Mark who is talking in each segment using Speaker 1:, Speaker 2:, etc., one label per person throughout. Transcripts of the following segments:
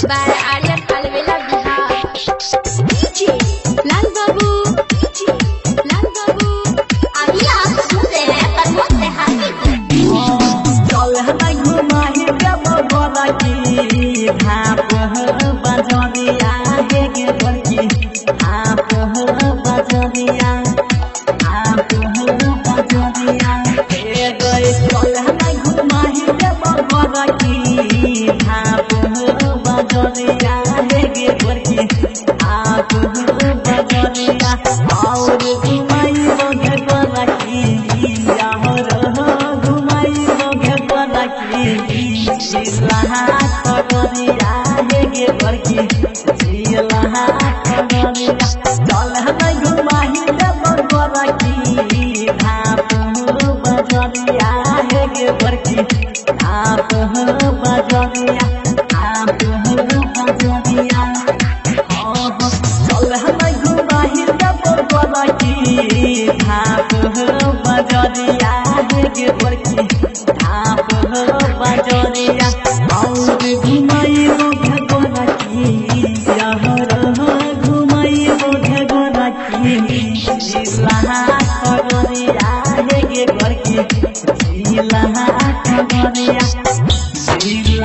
Speaker 1: by Aryan Alvela Bihar. DJ लाल बाबू, लाल बाबू। अभी आप सुन रहे हैं प्रमोद तिहारी को।
Speaker 2: चल हमारे घुमाए जब बोला की भाप बजा दिया है के बरकी आप बजा दिया आप बजा दिया हे गए। चल हमारे घुमाए जब बोला की भाप बजा दिया है के बरकी आप बजा दिया और घुमाई लोगे बोला की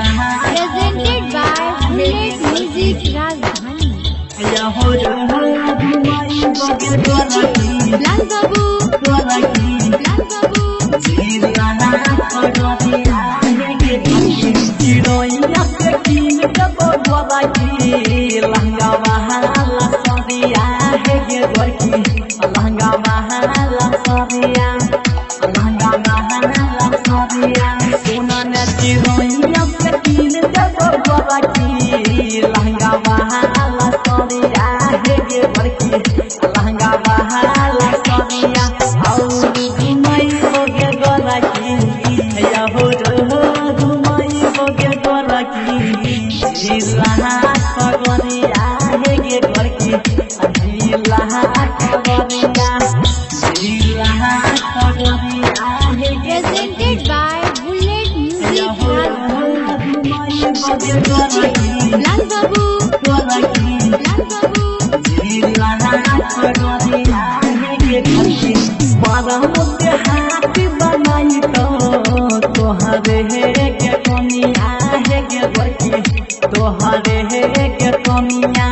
Speaker 1: Presented by Bullet Music Rajdhani. लाल बाबू, लाल बाबू। Presented by Bullet Music Rajdhani. लाल बाबू, लाल बाबू।
Speaker 2: हाथ बनाई तो तोहरे के कमिया है के बरकी तोहरे के कमिया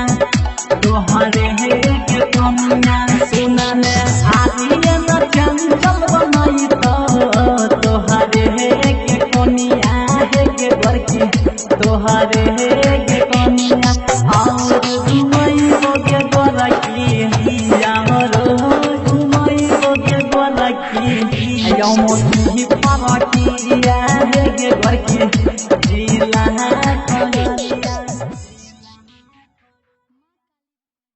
Speaker 2: तोहरे के कमिया सुनन आलिए न चंचल बनाई तो तोहरे के कमिया है के बरकी तोहरे के कमिया और घुमई के बरकी हमरो घुमई के बरकी मोती फरकी है के बरकी